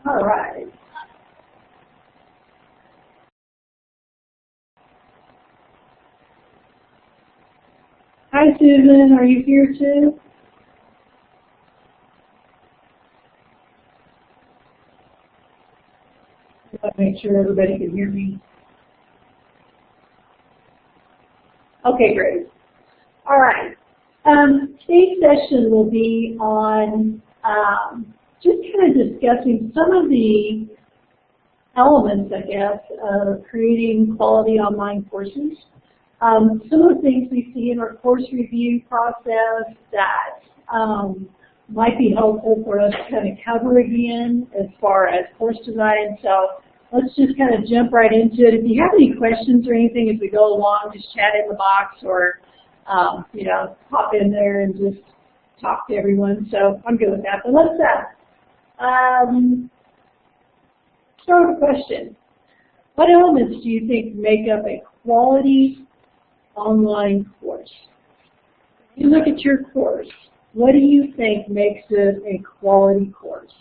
All right. Hi, Susan. Are you here too? I want to make sure everybody can hear me. Okay, great. All right. Today's session will be on just kind of discussing some of the elements, I guess, of creating quality online courses. Some of the things we see in our course review process that might be helpful for us to kind of cover again as far as course design. So let's just kind of jump right into it. If you have any questions or anything as we go along, just chat in the box or you know, pop in there and just talk to everyone. So I'm good with that. But let's start with a question. What elements do you think make up a quality online course? You look at your course. What do you think makes it a quality course?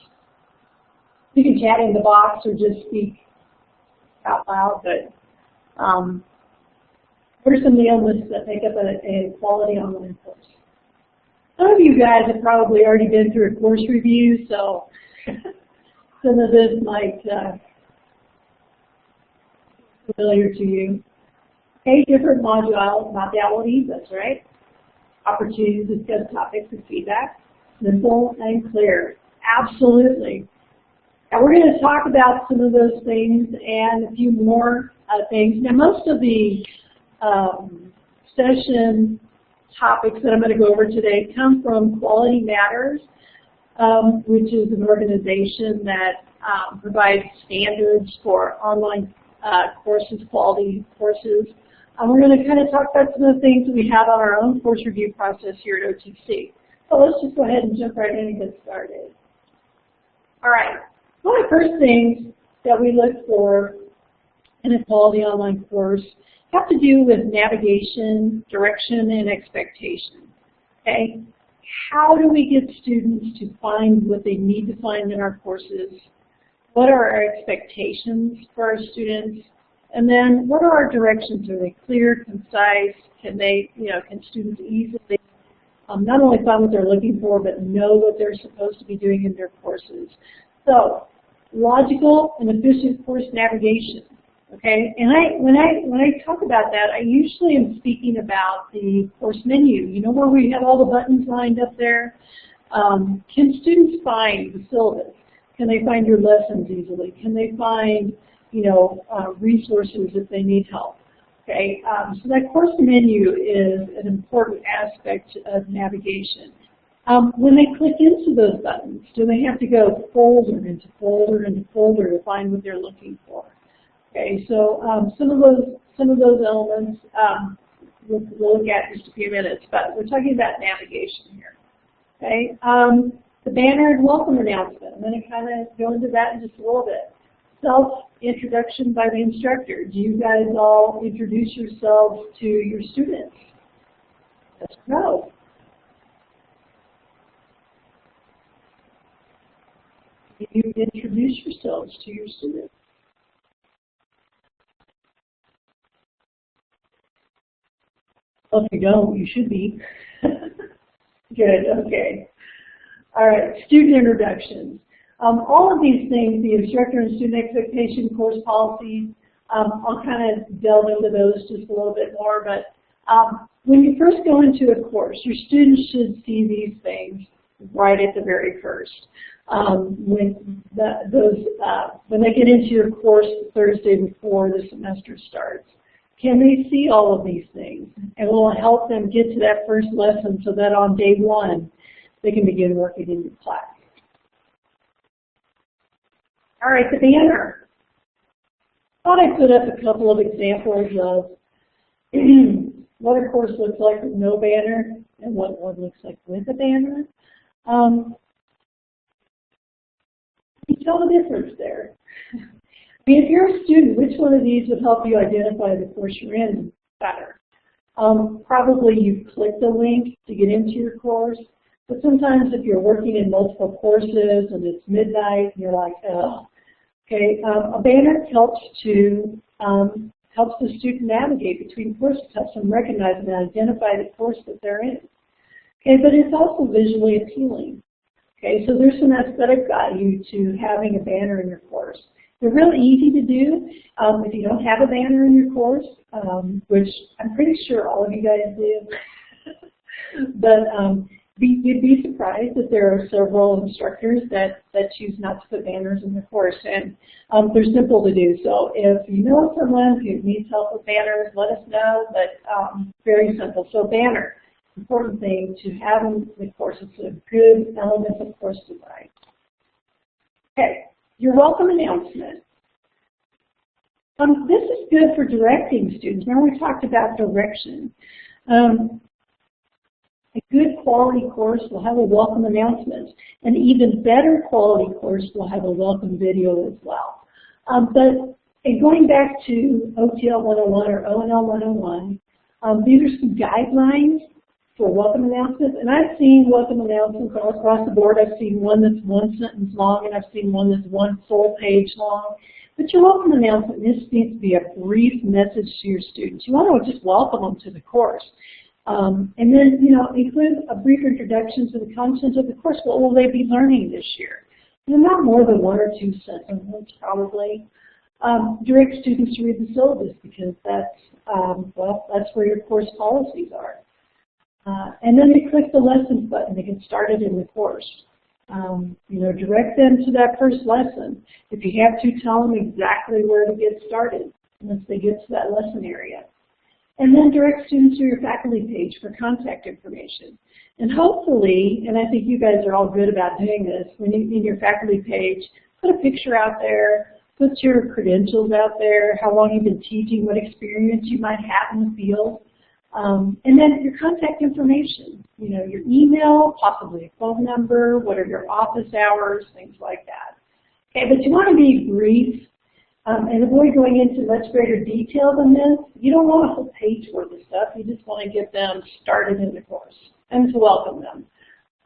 You can chat in the box or just speak out loud, but what are some of the elements that make up a quality online course? Some of you guys have probably already been through a course review, so some of this might be familiar to you. Okay, different modalities, that's right. Opportunities to discuss topics and feedback. Simple and clear. Absolutely. And we're going to talk about some of those things and a few more things. Now, most of the session topics that I'm going to go over today come from Quality Matters, which is an organization that provides standards for online courses, quality courses. We're going to kind of talk about some of the things that we have on our own course review process here at OTC. So let's just go ahead and jump right in and get started. All right. One of the first things that we look for in a quality online course have to do with navigation, direction, and expectation. Okay? How do we get students to find what they need to find in our courses? What are our expectations for our students? And then what are our directions? Are they clear, concise? Can they, can students easily not only find what they're looking for, but know what they're supposed to be doing in their courses? So, logical and efficient course navigation. Okay, and when I talk about that, I usually am speaking about the course menu. You know where we have all the buttons lined up there? Can students find the syllabus? Can they find your lessons easily? Can they find, resources if they need help? Okay, so that course menu is an important aspect of navigation. When they click into those buttons, do they have to go folder into folder into folder to find what they're looking for? Okay, so some of those elements we'll look at in just a few minutes, but we're talking about navigation here. Okay, the banner and welcome announcement. I'm going to kind of go into that in just a little bit. Self-introduction by the instructor. Do you guys all introduce yourselves to your students? Yes or no? Do you introduce yourselves to your students? Well, if you don't, you should be. Good, okay. All right, student introductions. All of these things, the instructor and student expectation, course policies, I'll kind of delve into those just a little bit more, but when you first go into a course, your students should see these things right at the very first. When they get into your course the Thursday before the semester starts. Can they see all of these things? And will it help them get to that first lesson so that on day one they can begin working in your class? All right, the banner. I thought I put up a couple of examples of what a course looks like with no banner and what one looks like with a banner. You tell the difference there. I mean, if you're a student, which one of these would help you identify the course you're in better? Probably you've clicked a link to get into your course. But sometimes if you're working in multiple courses and it's midnight, and you're like, oh, okay. A banner helps the student navigate between courses, helps them recognize and identify the course that they're in. Okay, but it's also visually appealing. Okay, so there's some aesthetic value to having a banner in your course. They're really easy to do if you don't have a banner in your course, which I'm pretty sure all of you guys do. But you'd be surprised that there are several instructors that choose not to put banners in their course, and they're simple to do. So if you know someone who needs help with banners, let us know, but very simple. So banner, important thing to have in the course. It's a good element of course design. Okay, your welcome announcement. This is good for directing students. Remember we talked about direction. A good quality course will have a welcome announcement. An even better quality course will have a welcome video as well. But going back to OTL 101 or ONL 101, these are some guidelines for welcome announcements. And I've seen welcome announcements all across the board. I've seen one that's one sentence long, and I've seen one that's one full page long. But your welcome announcement needs to be a brief message to your students. You want to just welcome them to the course. And then, include a brief introduction to the content of the course. What will they be learning this year? Not more than one or two sentences, probably. Direct students to read the syllabus because that's where your course policies are. And then they click the lessons button to get started in the course. Direct them to that first lesson. If you have to, tell them exactly where to get started once they get to that lesson area. And then direct students to your faculty page for contact information. And hopefully, and I think you guys are all good about doing this, when you in your faculty page, put a picture out there, put your credentials out there, how long you've been teaching, what experience you might have in the field. And then your contact information, your email, possibly a phone number, what are your office hours, things like that. Okay, but you want to be brief and avoid going into much greater detail than this. You don't want a whole page worth of stuff. You just want to get them started in the course and to welcome them.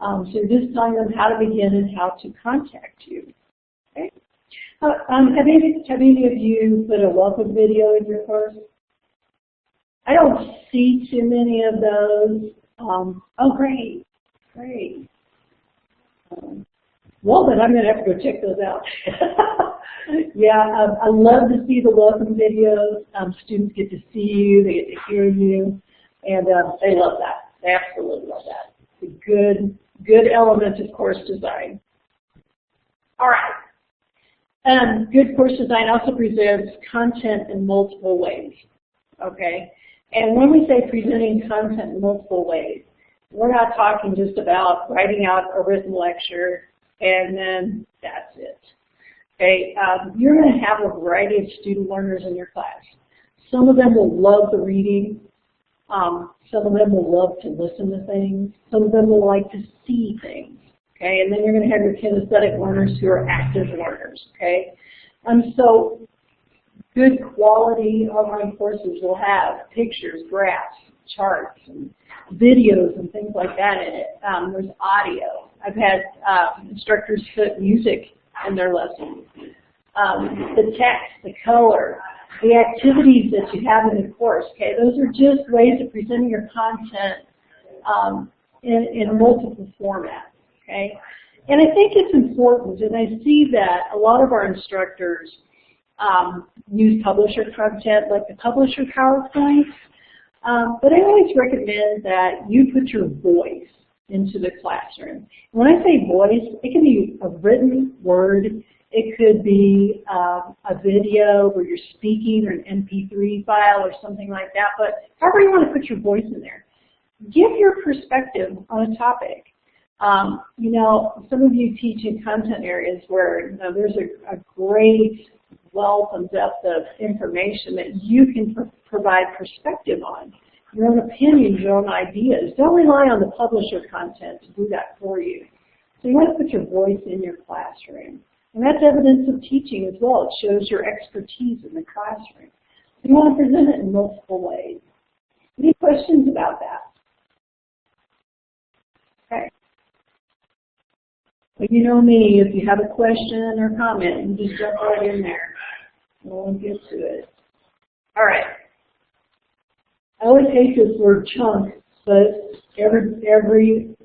So you're just telling them how to begin and how to contact you. Okay. Have any of you put a welcome video in your course? I don't see too many of those. Oh, great, great. Well, then I'm going to have to go check those out. Yeah, I love to see the welcome videos. Students get to see you, they get to hear you, and they love that. They absolutely love that. It's a good element of course design. All right. Good course design also presents content in multiple ways. Okay. And when we say presenting content in multiple ways, we're not talking just about writing out a written lecture and then that's it. Okay, you're going to have a variety of student learners in your class. Some of them will love the reading. Some of them will love to listen to things. Some of them will like to see things. Okay, and then you're going to have your kinesthetic learners who are active learners. Okay, so good quality online courses will have pictures, graphs, charts, and videos and things like that in it. There's audio. I've had instructors put music in their lessons. The text, the color, the activities that you have in the course. Okay, those are just ways of presenting your content in multiple formats. Okay, and I think it's important, and I see that a lot of our instructors use publisher content like the publisher PowerPoints, but I always recommend that you put your voice into the classroom. When I say voice, it can be a written word, it could be a video where you're speaking or an MP3 file or something like that, but however you want to put your voice in there. Give your perspective on a topic. Some of you teach in content areas where there's a great wealth and depth of information that you can provide perspective on. Your own opinions, your own ideas. Don't rely on the publisher content to do that for you. So you want to put your voice in your classroom. And that's evidence of teaching as well. It shows your expertise in the classroom. So you want to present it in multiple ways. Any questions about that? Okay. But you know me, if you have a question or comment, you just jump right in there. We'll get to it. All right. I always hate this word chunk, but every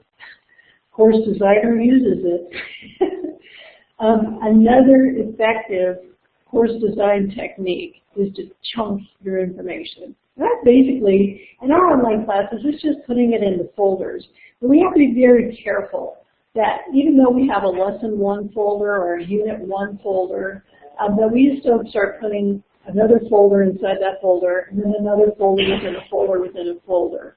course designer uses it. Another effective course design technique is to chunk your information. That's basically, in our online classes, it's just putting it into folders. But we have to be very careful that even though we have a lesson 1 folder or a unit 1 folder, that we just don't start putting another folder inside that folder and then another folder within a folder within a folder.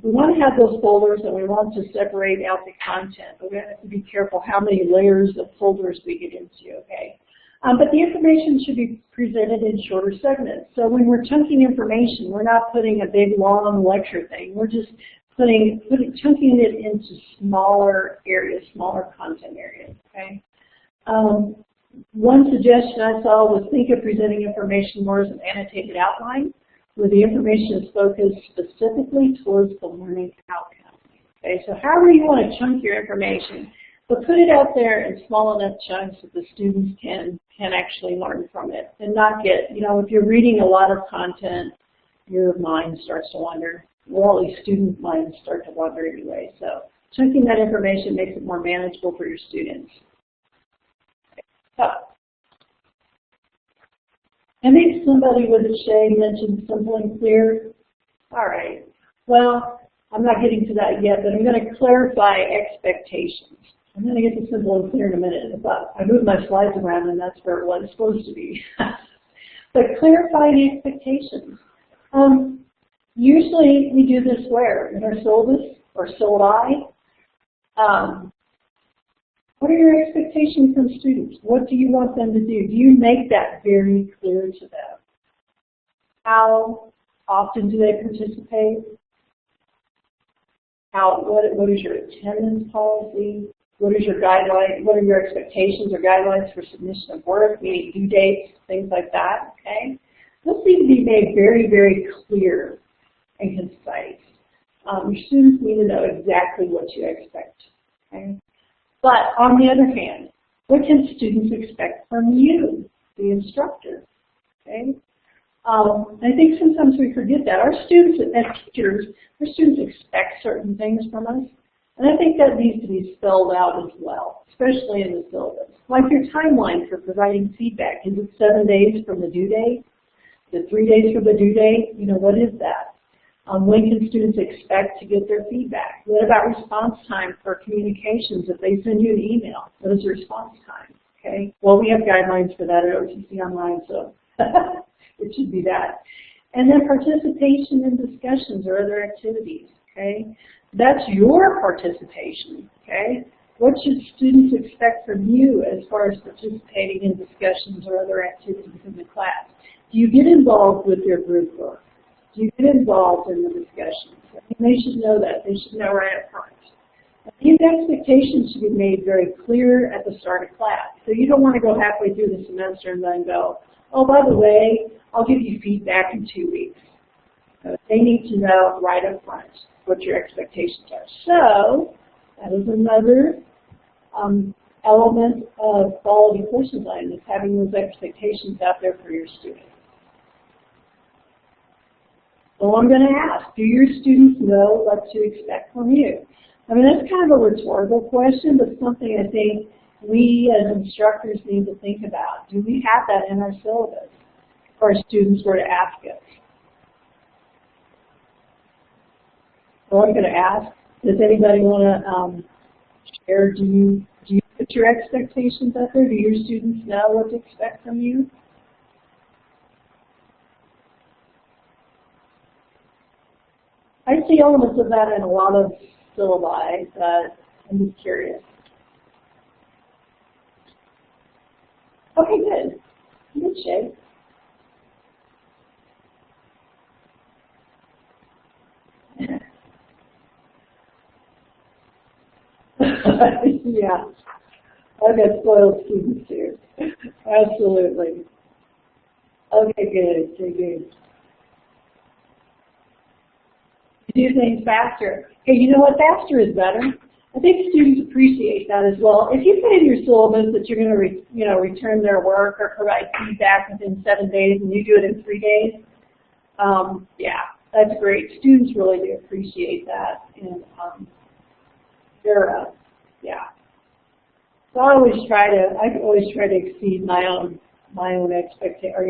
We want to have those folders and we want to separate out the content, but we have to be careful how many layers of folders we get into, okay? But the information should be presented in shorter segments. So when we're chunking information, we're not putting a big long lecture thing. We're just chunking it into smaller areas, smaller content areas, okay? One suggestion I saw was think of presenting information more as an annotated outline, where the information is focused specifically towards the learning outcome. Okay, so however you want to chunk your information, but put it out there in small enough chunks that the students can actually learn from it and not get, you know, if you're reading a lot of content, your mind starts to wander. Well, at least student minds start to wander anyway. So chunking that information makes it more manageable for your students. So, I think somebody with a shade mentioned simple and clear. All right. Well, I'm not getting to that yet, but I'm going to clarify expectations. I'm going to get to simple and clear in a minute. But I moved my slides around, and that's where it was supposed to be. But clarifying expectations. Usually we do this where? In our syllabus, or syllabi. What are your expectations from students? What do you want them to do? Do you make that very clear to them? How often do they participate? What is your attendance policy? What is your guideline? What are your expectations or guidelines for submission of work, meaning due dates, things like that, okay? Those need to be made very, very clear and concise. Your students need to know exactly what you expect, okay? But on the other hand, what can students expect from you, the instructor, okay? I think sometimes we forget that. Our students, as teachers, our students expect certain things from us, and I think that needs to be spelled out as well, especially in the syllabus. Like your timeline for providing feedback. Is it 7 days from the due date? Is it 3 days from the due date? You know, what is that? When can students expect to get their feedback? What about response time for communications if they send you an email? What is the response time? Okay. Well, we have guidelines for that at OTC Online, so it should be that. And then participation in discussions or other activities. Okay. That's your participation. Okay. What should students expect from you as far as participating in discussions or other activities in the class? Do you get involved with your group work? Do you get involved in the discussions? They should know that. They should know right up front. These expectations should be made very clear at the start of class. So you don't want to go halfway through the semester and then go, oh, by the way, I'll give you feedback in 2 weeks. They need to know right up front what your expectations are. So that is another element of quality course design, is having those expectations out there for your students. So I'm going to ask, do your students know what to expect from you? I mean, that's kind of a rhetorical question, but something I think we as instructors need to think about. Do we have that in our syllabus if our students were to ask us? So I'm going to ask, does anybody want to share, do you put your expectations out there? Do your students know what to expect from you? I see elements of that in a lot of syllabi, but I'm just curious. Okay, good. Good shape. Yeah, I've got spoiled students here. Absolutely. Okay, good. Okay, good. Do things faster. Hey, you know what? Faster is better. I think students appreciate that as well. If you put in your syllabus that you're going to return their work or provide feedback within 7 days and you do it in 3 days, yeah, that's great. Students really do appreciate that, and yeah. So I always try to exceed my own expectation, or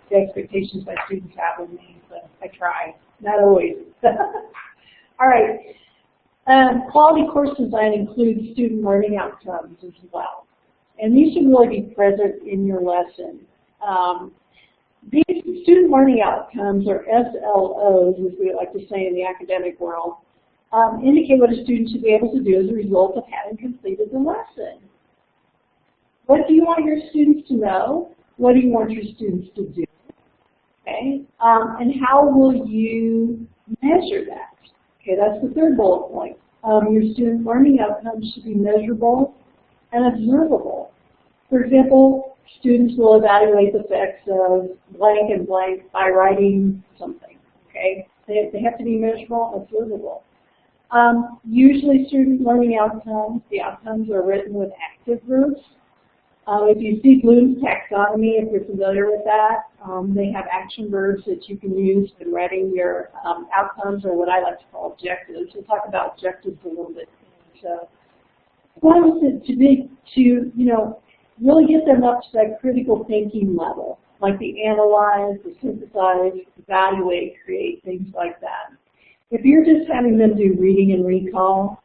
the expectations my students have of me. So I try, not always. All right. Quality course design includes student learning outcomes as well, and these should really be present in your lesson. These student learning outcomes, or SLOs, as we like to say in the academic world, indicate what a student should be able to do as a result of having completed the lesson. What do you want your students to know? What do you want your students to do? Okay, and how will you measure that? Okay, that's the third bullet point. Your student learning outcomes should be measurable and observable. For example, students will evaluate the effects of blank and blank by writing something. Okay, they have to be measurable and observable. Usually, student learning outcomes, the outcomes are written with active verbs. If you see Bloom's taxonomy, if you're familiar with that, they have action verbs that you can use in writing your outcomes, or what I like to call objectives. We'll talk about objectives a little bit. So, one is to really get them up to that critical thinking level, like the analyze, the synthesize, evaluate, create, things like that. If you're just having them do reading and recall,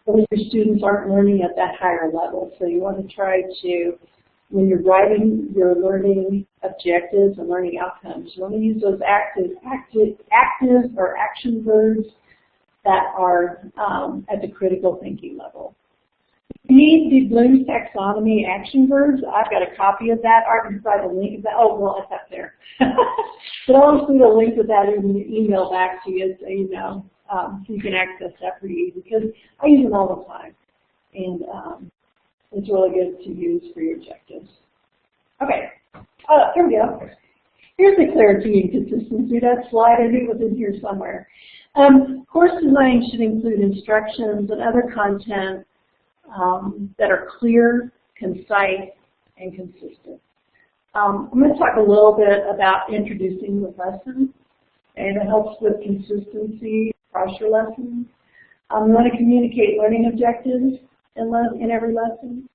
your students aren't learning at that higher level. So you want to try to, when you're writing your learning objectives and learning outcomes, you want to use those active or action verbs that are at the critical thinking level. If you need the Bloom's taxonomy action verbs, I've got a copy of that. I can provide a link of that. Oh, well, it's up there. But I'll include a link of that in the email back to you so you know. So you can access that pretty easy, because I use them all the time, and it's really good to use for your objectives. Okay, here we go. Here's the clarity and consistency. That slide, I knew it was in here somewhere. Course design should include instructions and other content that are clear, concise, and consistent. I'm going to talk a little bit about introducing the lesson, and it helps with consistency across your lessons. You want to communicate learning objectives in every lesson.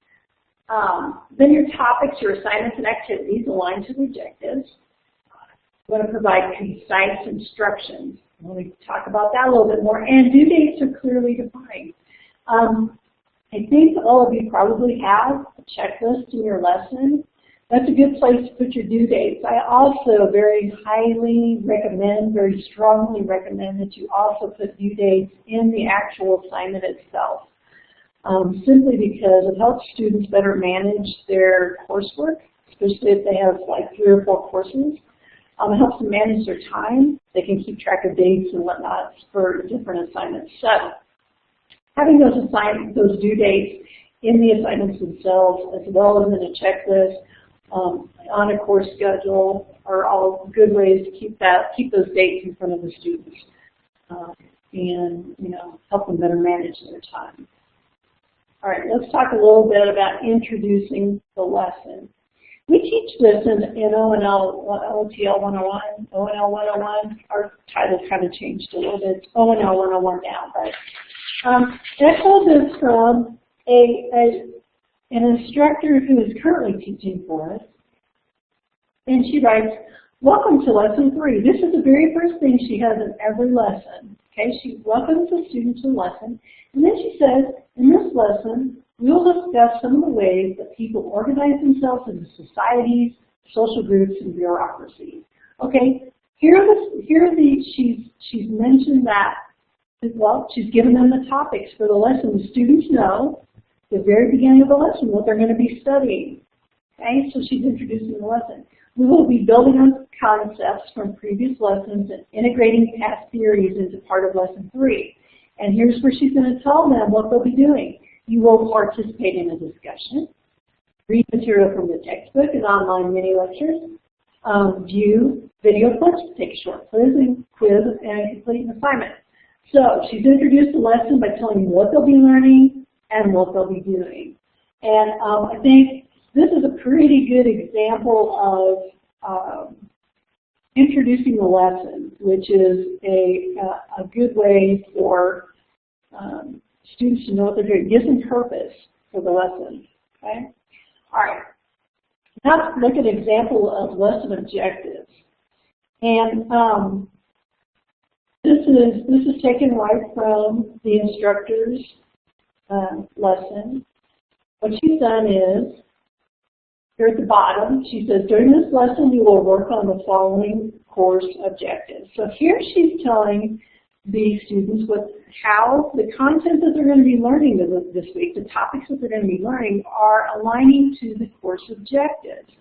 Then your topics, your assignments and activities align to the objectives. You want to provide concise instructions. We'll talk about that a little bit more. And due dates are clearly defined. I think all of you probably have a checklist in your lesson. That's a good place to put your due dates. I also very highly recommend, very strongly recommend that you also put due dates in the actual assignment itself, simply because it helps students better manage their coursework, especially if they have like 3 or 4 courses. It helps them manage their time. They can keep track of dates and whatnot for different assignments. So having those due dates in the assignments themselves, as well as in a checklist, on a course schedule, are all good ways to keep those dates in front of the students, and help them better manage their time. All right, let's talk a little bit about introducing the lesson. We teach this in OTL 101, ONL 101. Our title kind of changed a little bit. It's ONL 101 now, but I pulled this from an instructor who is currently teaching for us, and she writes, "Welcome to lesson 3. This is the very first thing she has in every lesson." Okay, she welcomes the students to the lesson, and then she says, "In this lesson, we will discuss some of the ways that people organize themselves into societies, social groups, and bureaucracies." Okay, she's mentioned that. Well, she's given them the topics for the lesson. The students know at the very beginning of the lesson what they're going to be studying. Okay, so she's introducing the lesson. We will be building on concepts from previous lessons and integrating past theories into part of lesson 3. And here's where she's going to tell them what they'll be doing. You will participate in a discussion, read material from the textbook and online mini lectures, view video clips, take a short quiz and complete an assignment. So she's introduced the lesson by telling them what they'll be learning and what they'll be doing. And I think this is a pretty good example of introducing the lesson, which is a good way for students to know what they're doing. It gives them purpose for the lesson. Okay? All right. Now let's look at an example of lesson objectives. And this is taken right from the instructor's lesson. What she's done is, here at the bottom, she says, during this lesson you will work on the following course objectives. So here she's telling the students how the content that they're going to be learning this week, the topics that they're going to be learning, are aligning to the course objectives.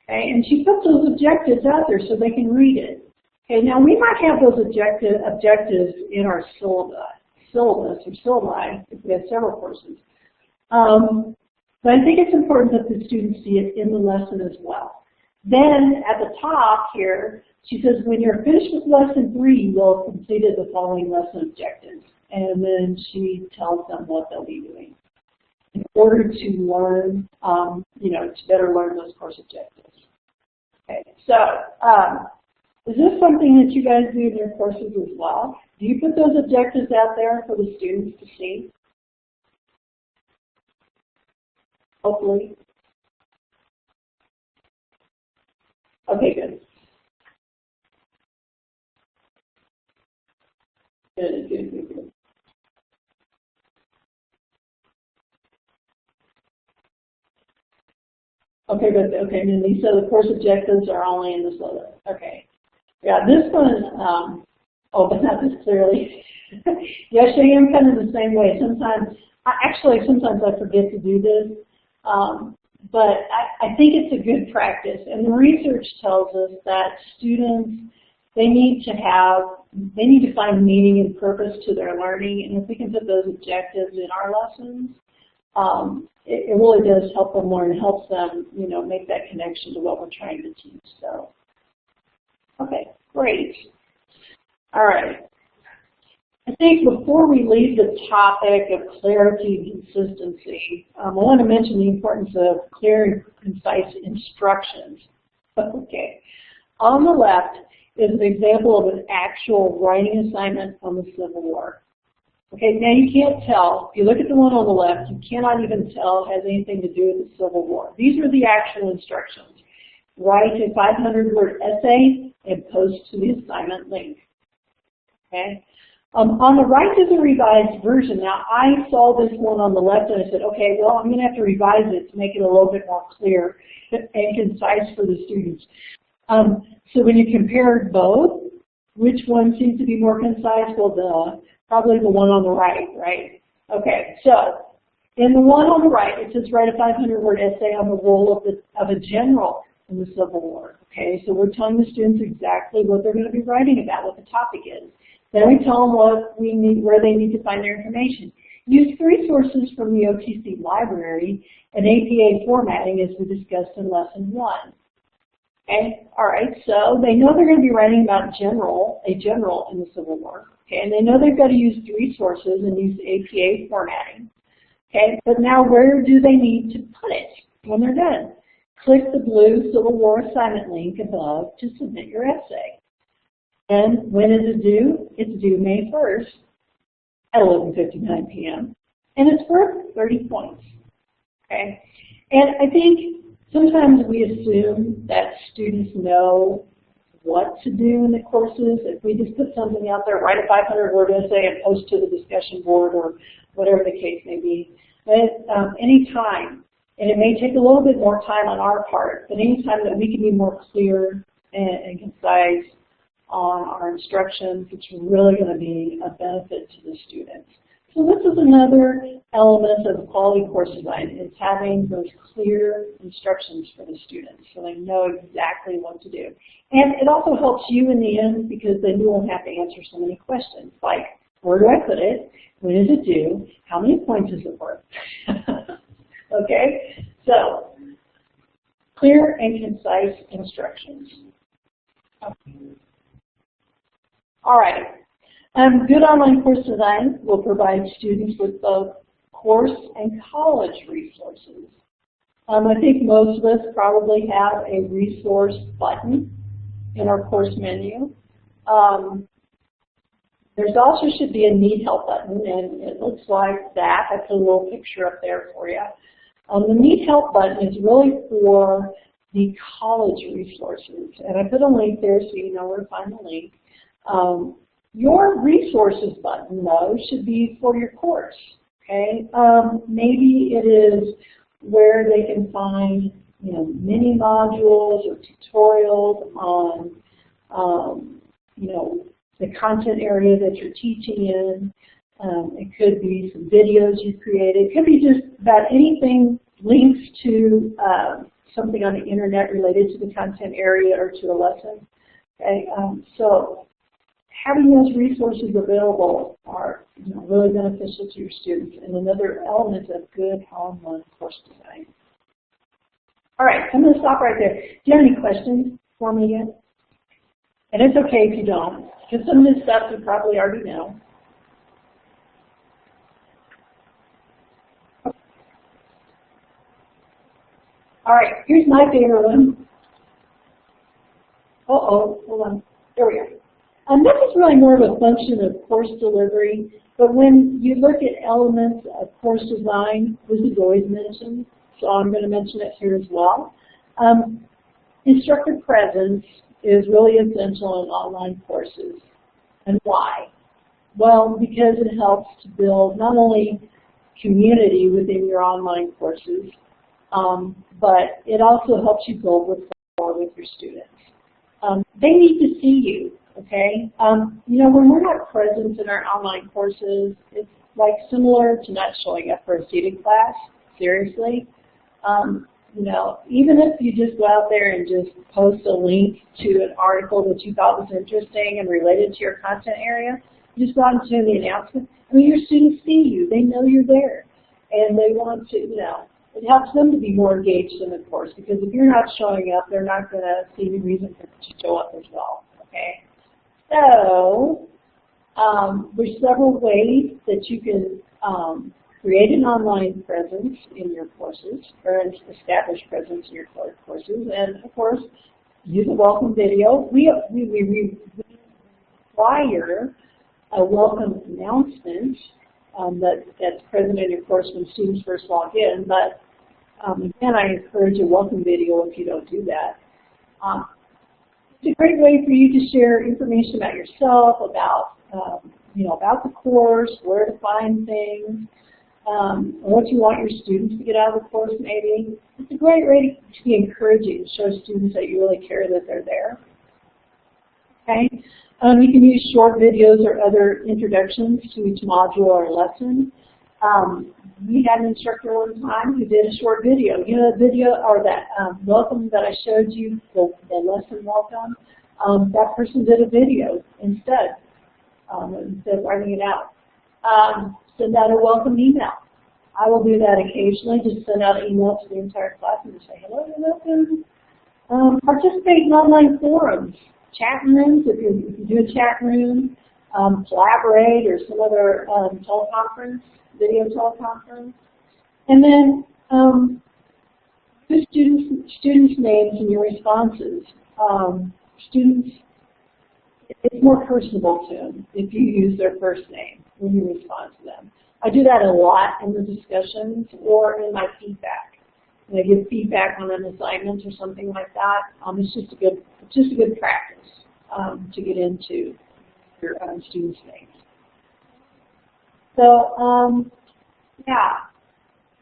Okay, and she puts those objectives out there so they can read it. Okay, now we might have those objectives in our syllabus or syllabi if we have several courses. But I think it's important that the students see it in the lesson as well. Then at the top here, she says, when you're finished with lesson 3, you will have completed the following lesson objectives. And then she tells them what they'll be doing in order to learn, to better learn those course objectives. Okay, so is this something that you guys do in your courses as well? Do you put those objectives out there for the students to see? Hopefully. Okay, good. Good. Okay, good. Okay, and then these so the course objectives are only in the syllabus. Okay. Yeah, this one, but not this clearly. Yes, I am kind of the same way. Sometimes I forget to do this, but I think it's a good practice. And the research tells us that students, they need to find meaning and purpose to their learning. And if we can put those objectives in our lessons, it really does help them learn. It helps them, make that connection to what we're trying to teach. So, okay, great. All right. I think before we leave the topic of clarity and consistency, I want to mention the importance of clear and concise instructions. Okay. On the left is an example of an actual writing assignment on the Civil War. Okay, now you can't tell. If you look at the one on the left, you cannot even tell it has anything to do with the Civil War. These are the actual instructions. Write a 500-word essay and post to the assignment link. Okay. On the right is a revised version. Now, I saw this one on the left and I said, okay, well, I'm going to have to revise it to make it a little bit more clear and concise for the students. So when you compare both, which one seems to be more concise? Well, probably the one on the right? Okay, so in the one on the right, it says write a 500-word essay on the role of a general in the Civil War. Okay, so we're telling the students exactly what they're going to be writing about, what the topic is. Then we tell them where they need to find their information. Use 3 sources from the OTC library and APA formatting as we discussed in lesson 1. Okay, all right, so they know they're going to be writing about a general in the Civil War. Okay, and they know they've got to use 3 sources and use APA formatting. Okay, but now where do they need to put it when they're done? Click the blue Civil War assignment link above to submit your essay. And when is it due? It's due May 1st at 11:59 p.m. And it's worth 30 points. Okay? And I think sometimes we assume that students know what to do in the courses. If we just put something out there, write a 500-word essay and post to the discussion board or whatever the case may be. But any time, and it may take a little bit more time on our part, but any time that we can be more clear and concise on our instructions, it's really going to be a benefit to the students. So this is another element of quality course design, is having those clear instructions for the students so they know exactly what to do. And it also helps you in the end because then you won't have to answer so many questions like, where do I put it? When is it due? How many points is it worth? Okay, so clear and concise instructions. Okay. All right. Good online course design will provide students with both course and college resources. I think most of us probably have a resource button in our course menu. There's also should be a need help button, and it looks like that. I put a little picture up there for you. The need help button is really for the college resources, and I put a link there so you know where to find the link. Your resources button, though, should be for your course. Okay, maybe it is where they can find, mini modules or tutorials on, the content area that you're teaching in. It could be some videos you created. It could be just about anything links to something on the internet related to the content area or to a lesson. Okay, so having those resources available are really beneficial to your students and another element of good online course design. All right, I'm going to stop right there. Do you have any questions for me yet? And it's okay if you don't, because some of this stuff you probably already know. All right, here's my favorite one. Uh-oh, hold on. There we go. This is really more of a function of course delivery, but when you look at elements of course design, this is always mentioned, so I'm going to mention it here as well. Instructor presence is really essential in online courses. And why? Well, because it helps to build not only community within your online courses, but it also helps you build rapport with your students. They need to see you, okay? When we're not present in our online courses, it's like similar to not showing up for a seated class, seriously. Even if you just go out there and just post a link to an article that you thought was interesting and related to your content area, you just go out and send the announcement. Your students see you. They know you're there. And they want to, it helps them to be more engaged in the course, because if you're not showing up, they're not going to see any reason for you to show up as well, okay? So, there's several ways that you can create an online presence in your courses, or an established presence in your courses, and of course, use a welcome video. We require a welcome announcement that's present in your course when students first log in, but again, I encourage a welcome video if you don't do that. It's a great way for you to share information about yourself, about about the course, where to find things, what you want your students to get out of the course maybe. It's a great way to be encouraging, to show students that you really care that they're there. Okay? You can use short videos or other introductions to each module or lesson. We had an instructor one time who did a short video. The video or that welcome that I showed you, the lesson welcome, that person did a video instead of writing it out. Send out a welcome email. I will do that occasionally, just send out an email to the entire class and just say, hello, welcome. Participate in online forums, chat rooms, if you do a chat room, collaborate or some other teleconference, video teleconference. And then put students' names in your responses. Students, it's more personable to them if you use their first name when you respond to them. I do that a lot in the discussions or in my feedback. When I give feedback on an assignment or something like that, it's just a good practice to get into your students' names. So, yeah,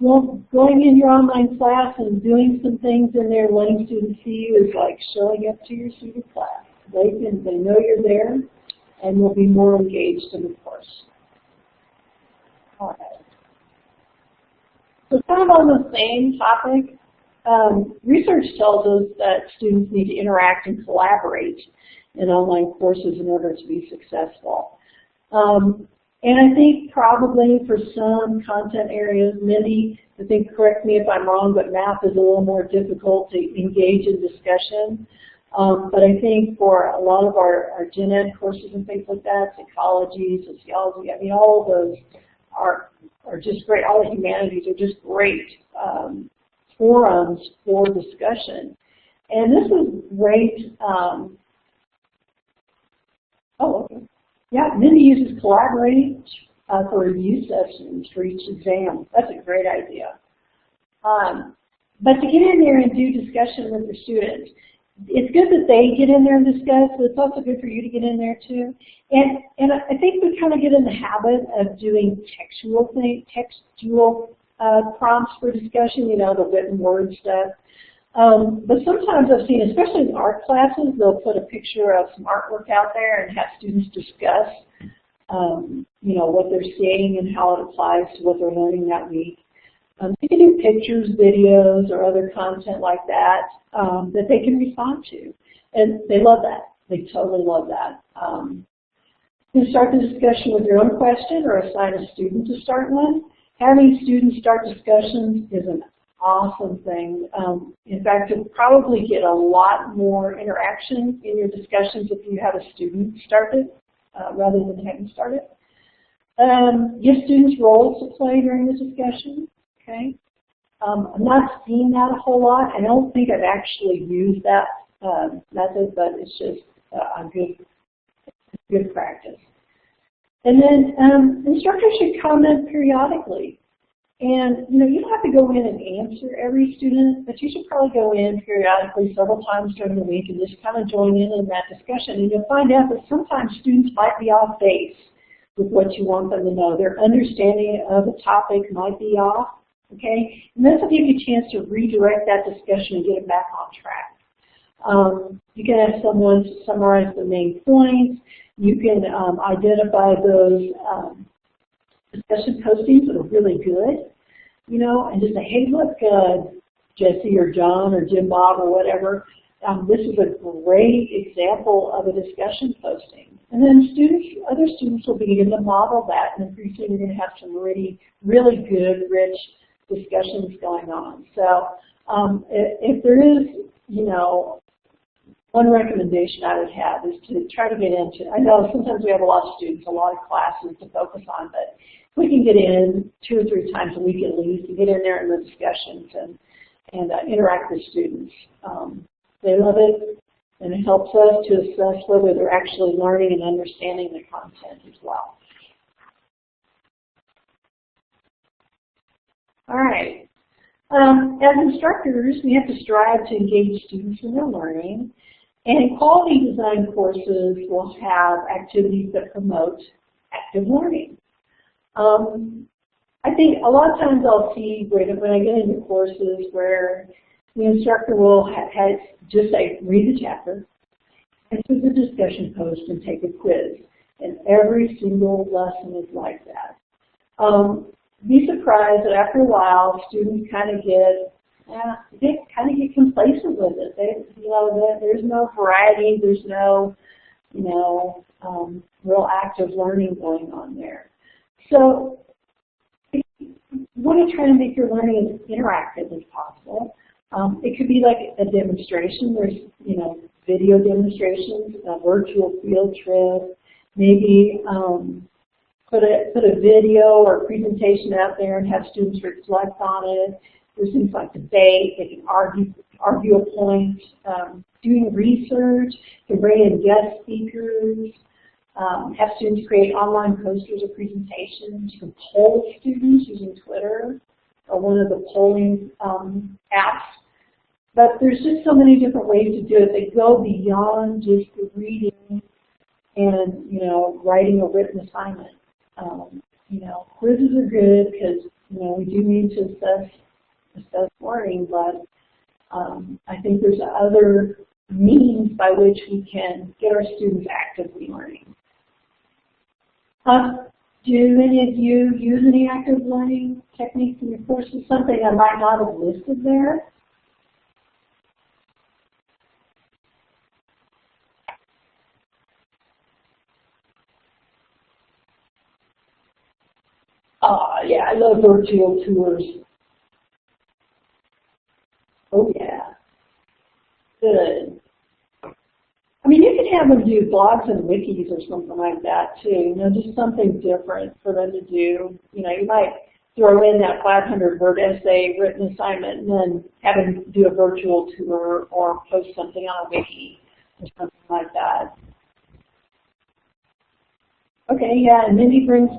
well, going in your online class and doing some things in there, letting students see you is like showing up to your student class. They know you're there and will be more engaged in the course. All right. So kind of on the same topic, research tells us that students need to interact and collaborate in online courses in order to be successful. And I think probably for some content areas, Mindy, I think correct me if I'm wrong, but math is a little more difficult to engage in discussion. But I think for a lot of our gen ed courses and things like that, psychology, sociology, I mean, all of those are just great. All the humanities are just great forums for discussion. And this is great. Yeah, Mindy uses Collaborate for review sessions for each exam. That's a great idea. But to get in there and do discussion with the students, it's good that they get in there and discuss, but it's also good for you to get in there too. And I think we kind of get in the habit of doing textual prompts for discussion, you know, the written word stuff. But sometimes I've seen, especially in art classes, they'll put a picture of some artwork out there and have students discuss, you know, what they're seeing and how it applies to what they're learning that week. You can do pictures, videos, or other content like that that they can respond to. And they love that. They totally love that. You can start the discussion with your own question or assign a student to start one. Having students start discussions is an awesome thing. In fact, you'll probably get a lot more interaction in your discussions if you have a student start it rather than having start it. Give students roles to play during the discussion. Okay, I'm not seeing that a whole lot. I don't think I've actually used that method, but it's just a good practice. And then instructors should comment periodically. And you know, you don't have to go in and answer every student, but you should probably go in periodically several times during the week and just kind of join in that discussion. And you'll find out that sometimes students might be off base with what you want them to know. Their understanding of the topic might be off. Okay, and this will give you a chance to redirect that discussion and get it back on track. You can have someone to summarize the main points. You can identify those discussion postings that are really good, you know, and just say, hey, look, Jesse or John or Jim Bob or whatever, this is a great example of a discussion posting. And then other students will begin to model that, and pretty soon you're going to have some really good, rich discussions going on. So if there is, you know, one recommendation I would have is to try to get into, I know sometimes we have a lot of students, a lot of classes to focus on, but we can get in 2 or 3 times a week at least and get in there in the discussions and interact with students. They love it, and it helps us to assess whether they're actually learning and understanding the content as well. All right. As instructors, we have to strive to engage students in their learning, and quality design courses will have activities that promote active learning. I think a lot of times I'll see when I get into courses where the instructor will have just say, read the chapter, answer the discussion post, and take a quiz. And every single lesson is like that. Be surprised that after a while, students kind of get complacent with it. There's no variety, there's no, real active learning going on there. So, you want to try to make your learning as interactive as possible. It could be like a demonstration. There's, video demonstrations, a virtual field trip, maybe put a video or presentation out there and have students reflect on it. There's things like debate. They can argue a point. Doing research. You can bring in guest speakers. Have students create online posters or presentations. You can poll students using Twitter or one of the polling apps. But there's just so many different ways to do it. They go beyond just the reading and, writing a written assignment. Quizzes are good because, we do need to assess learning, but I think there's other means by which we can get our students actively learning. Do any of you use any active learning techniques in your courses? Something I might not have listed there? Yeah, I love virtual tours. Oh yeah, good. have them do blogs and wikis or something like that too. You know, just something different for them to do. You know, you might throw in that 500-word essay written assignment and then have them do a virtual tour or post something on a wiki or something like that. Okay, yeah, and Mindy brings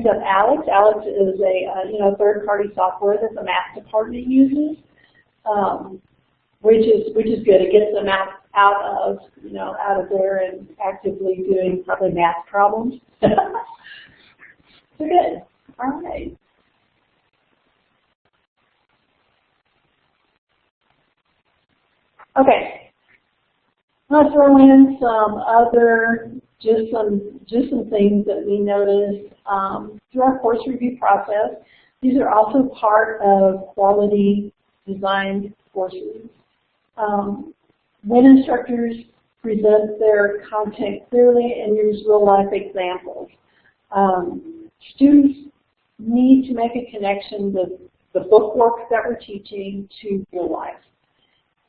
up Alex. Alex is a third-party software that the math department uses, which is good. It gets them out of there and actively doing probably math problems. So good. All right. Okay. Let's throw in some other, just some things that we noticed through our course review process. These are also part of quality designed courses. When instructors present their content clearly and use real-life examples, students need to make a connection with the bookwork that we're teaching to real life.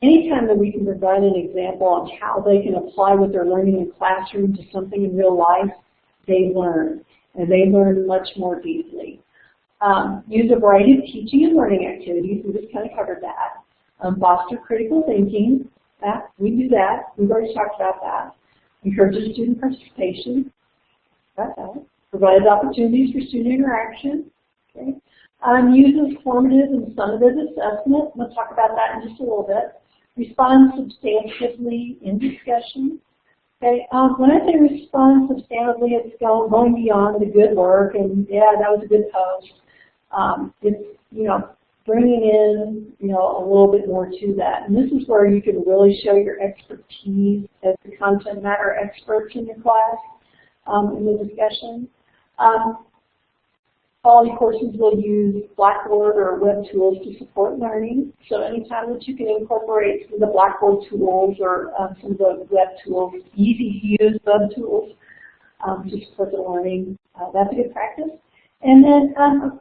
Anytime that we can provide an example on how they can apply what they're learning in classroom to something in real life, they learn, and they learn much more deeply. Use a variety of teaching and learning activities. We just kind of covered that. Foster critical thinking. We do that. We've already talked about that. Encourages student participation. Got that. Provides opportunities for student interaction. Okay. Uses formative and summative assessment. We'll talk about that in just a little bit. Respond substantively in discussion. Okay. When I say respond substantively, it's going beyond the good work and yeah, that was a good post. It's bringing in a little bit more to that, and this is where you can really show your expertise as the content matter experts in your class in the discussion. Quality courses will use Blackboard or web tools to support learning. So anytime that you can incorporate some of the Blackboard tools or some of the web tools, easy to use web tools to support the learning, that's a good practice. And then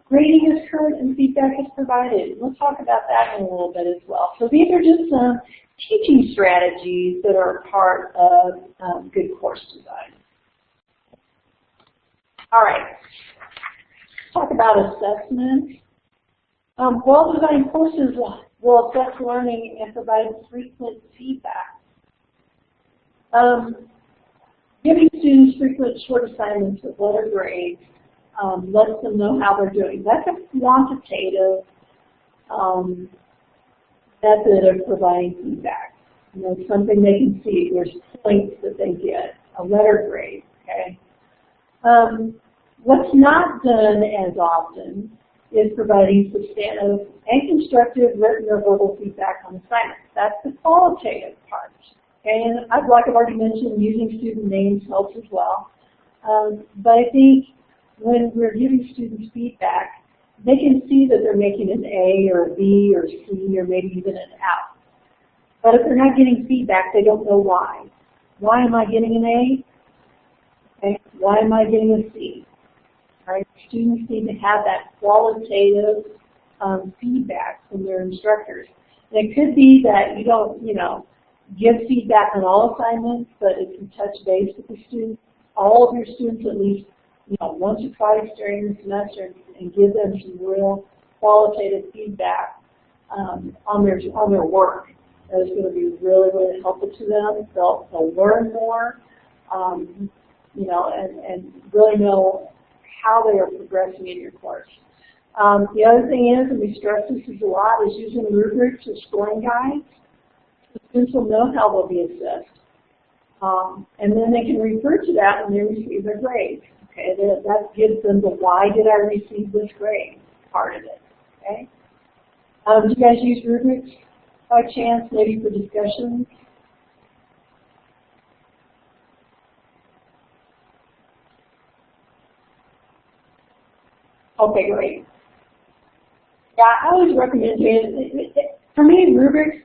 grading is current and feedback is provided. We'll talk about that in a little bit as well. So these are just some teaching strategies that are part of good course design. All right. Talk about assessment. Well-designed courses will assess learning and provide frequent feedback. Giving students frequent short assignments with letter grades lets them know how they're doing. That's a quantitative method of providing feedback. Something they can see. There's points that they get, a letter grade. Okay. What's not done as often is providing substantive and constructive written or verbal feedback on assignments. That's the qualitative part. Okay? And like I've already mentioned, using student names helps as well. But I think when we're giving students feedback, they can see that they're making an A or a B or C or maybe even an F. But if they're not getting feedback, they don't know why. Why am I getting an A? Okay. Why am I getting a C? Right? Students need to have that qualitative feedback from their instructors. And it could be that you don't, give feedback on all assignments, but if you touch base with the students, all of your students at least, once or twice during the semester, and give them some real qualitative feedback on their work. That is going to be really, really helpful to them. They'll learn more, and really know how they are progressing in your course. The other thing is, and we stress this a lot, is using rubrics or scoring guides. The students will know how they'll be assessed. And then they can refer to that when they receive their grades. Okay, that gives them the why did I receive this grade part of it. Okay. Do you guys use rubrics by chance, maybe for discussions? Okay, great. Yeah, I always recommend doing it. For me, rubrics,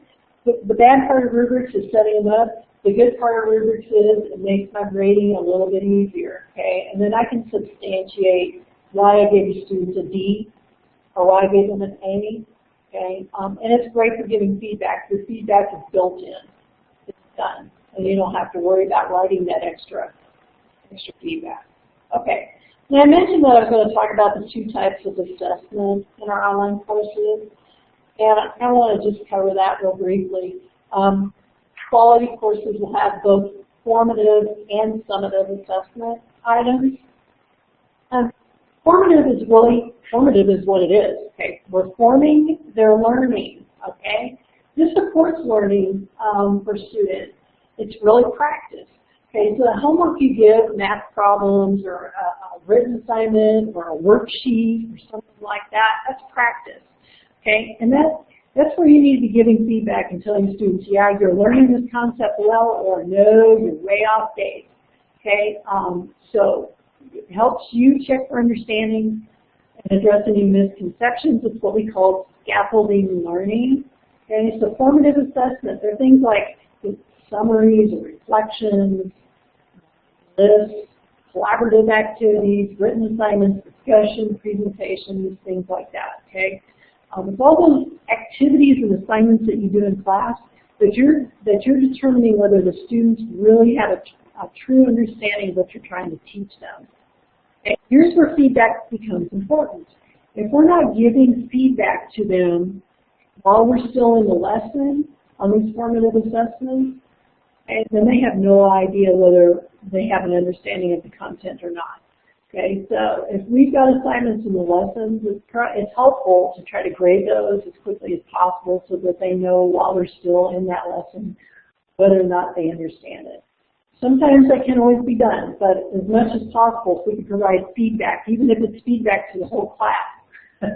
the bad part of rubrics is setting them up. The good part of rubrics is it makes my grading a little bit easier, okay? And then I can substantiate why I gave students a D or why I gave them an A, okay? And it's great for giving feedback. The feedback is built in. It's done, and you don't have to worry about writing that extra feedback. Okay. Now I mentioned that I was going to talk about the two types of assessment in our online courses, and I want to just cover that real briefly. Quality courses will have both formative and summative assessment items. Formative is what it is. Okay, we're forming their learning. Okay, this supports learning for students. It's really practice. Okay, so the homework you give, math problems or a written assignment or a worksheet or something like that, that's practice. Okay, and that's where you need to be giving feedback and telling students, yeah, you're learning this concept well, or no, you're way off base. Okay, so it helps you check for understanding and address any misconceptions. It's what we call scaffolding learning. Okay, so formative assessment, they're things like summaries or reflections, lists, collaborative activities, written assignments, discussion, presentations, things like that. Okay. It's all those activities and assignments that you do in class that you're determining whether the students really have a true understanding of what you're trying to teach them. And here's where feedback becomes important. If we're not giving feedback to them while we're still in the lesson on these formative assessments, then they have no idea whether they have an understanding of the content or not. Okay, so if we've got assignments in the lessons, it's helpful to try to grade those as quickly as possible so that they know while we're still in that lesson whether or not they understand it. Sometimes that can always be done, but as much as possible, if we can provide feedback, even if it's feedback to the whole class,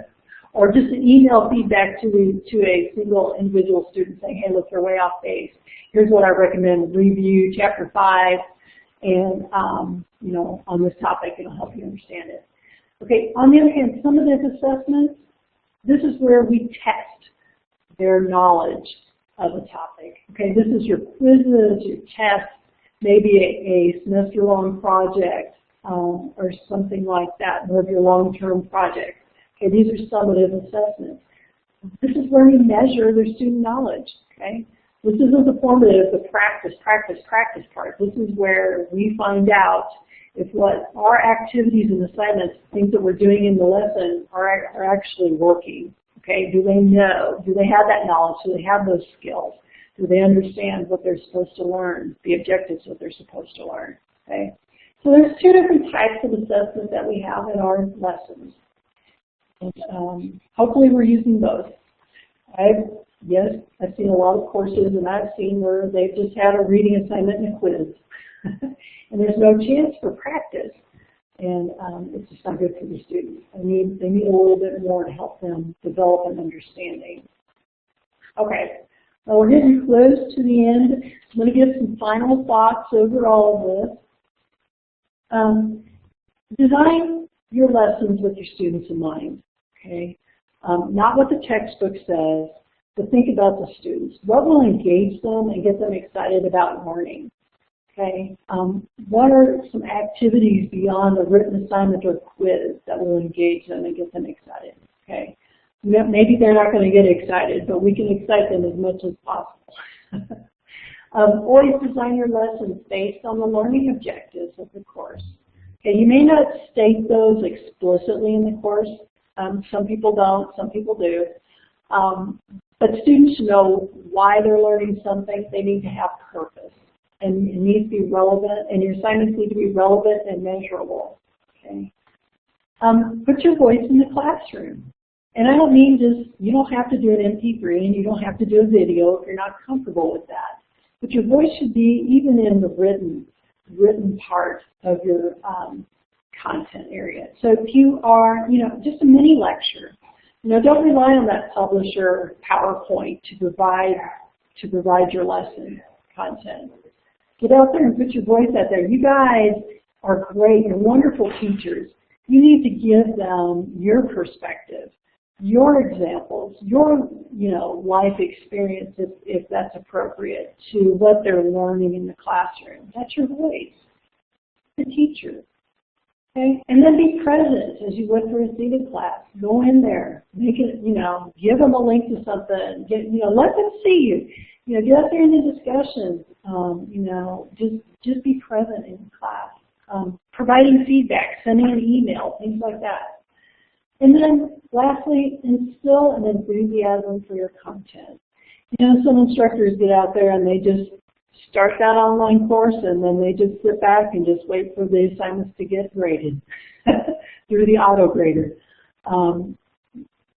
or just an email feedback to a single individual student saying, hey, look, you're way off base. Here's what I recommend. Review chapter 5. And, you know, on this topic, it'll help you understand it. Okay, on the other hand, some of these assessments, this is where we test their knowledge of a topic. Okay, this is your quizzes, your tests, maybe a semester-long project or something like that, more of your long-term project. Okay, these are summative assessments. This is where we measure their student knowledge. Okay. This isn't the formative, the practice part. This is where we find out if what our activities and assignments, things that we're doing in the lesson are actually working. Okay, do they know? Do they have that knowledge? Do they have those skills? Do they understand what they're supposed to learn, the objectives that they're supposed to learn? Okay, so there's two different types of assessment that we have in our lessons. And, hopefully we're using both. Yes, I've seen a lot of courses, and I've seen where they've just had a reading assignment and a quiz. And there's no chance for practice. And it's just not good for the students. They need a little bit more to help them develop an understanding. Okay, well, we're getting close to the end. I'm going to give some final thoughts over all of this. Design your lessons with your students in mind. Okay, not what the textbook says, but think about the students. What will engage them and get them excited about learning? Okay, what are some activities beyond a written assignment or quiz that will engage them and get them excited? Okay, maybe they're not going to get excited, but we can excite them as much as possible. Always design your lessons based on the learning objectives of the course. Okay, you may not state those explicitly in the course. Some people don't, some people do. But students know why they're learning something. They need to have purpose, and it needs to be relevant, and your assignments need to be relevant and measurable. Okay. Put your voice in the classroom. And I don't mean just, you don't have to do an MP3 and you don't have to do a video if you're not comfortable with that. But your voice should be even in the written part of your content area. So if you are, just a mini lecture, don't rely on that publisher PowerPoint to provide your lesson content. Get out there and put your voice out there. You guys are great and wonderful teachers. You need to give them your perspective, your examples, your life experience if that's appropriate to what they're learning in the classroom. That's your voice, the teacher. Okay, and then be present as you went through a seated class. Go in there, make it, give them a link to something. Let them see you. Get out there in the discussion. You know, just be present in class. Providing feedback, sending an email, things like that. And then lastly, instill an enthusiasm for your content. You know, some instructors get out there and they just start that online course and then they just sit back and just wait for the assignments to get graded through the auto grader. You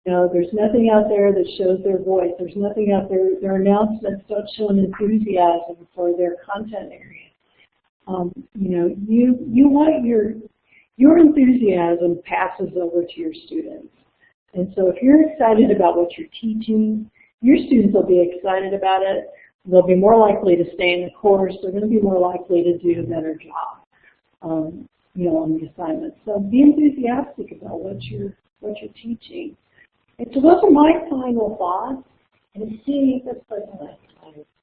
know, there's nothing out there that shows their voice. There's nothing out there, their announcements don't show an enthusiasm for their content area. You know, you want your enthusiasm passes over to your students. And so if you're excited about what you're teaching, your students will be excited about it. They'll be more likely to stay in the course. They're going to be more likely to do a better job, you know, on the assignment. So be enthusiastic about what you're teaching. And so those are my final thoughts. And see, that's like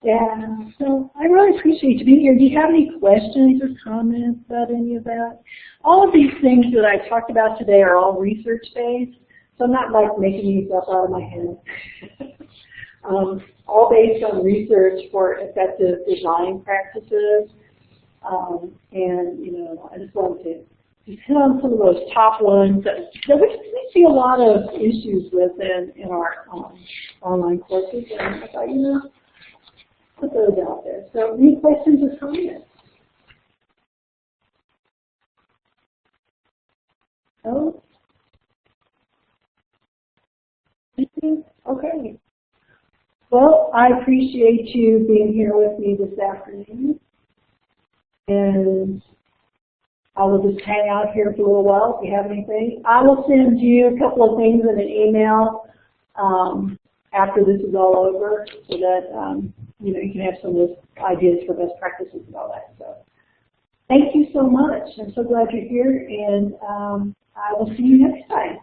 yeah. So I really appreciate you being here. Do you have any questions or comments about any of that? All of these things that I talked about today are all research-based, so I'm not like making these up out of my head. All based on research for effective design practices. And, you know, I just wanted to just hit on some of those top ones that we see a lot of issues with in our online courses. And I thought, you know, put those out there. So any questions or comments? No? Okay. Well, I appreciate you being here with me this afternoon. And I will just hang out here for a little while if you have anything. I will send you a couple of things in an email after this is all over so that you know, you can have some of those ideas for best practices and all that. So thank you so much. I'm so glad you're here, and I will see you next time.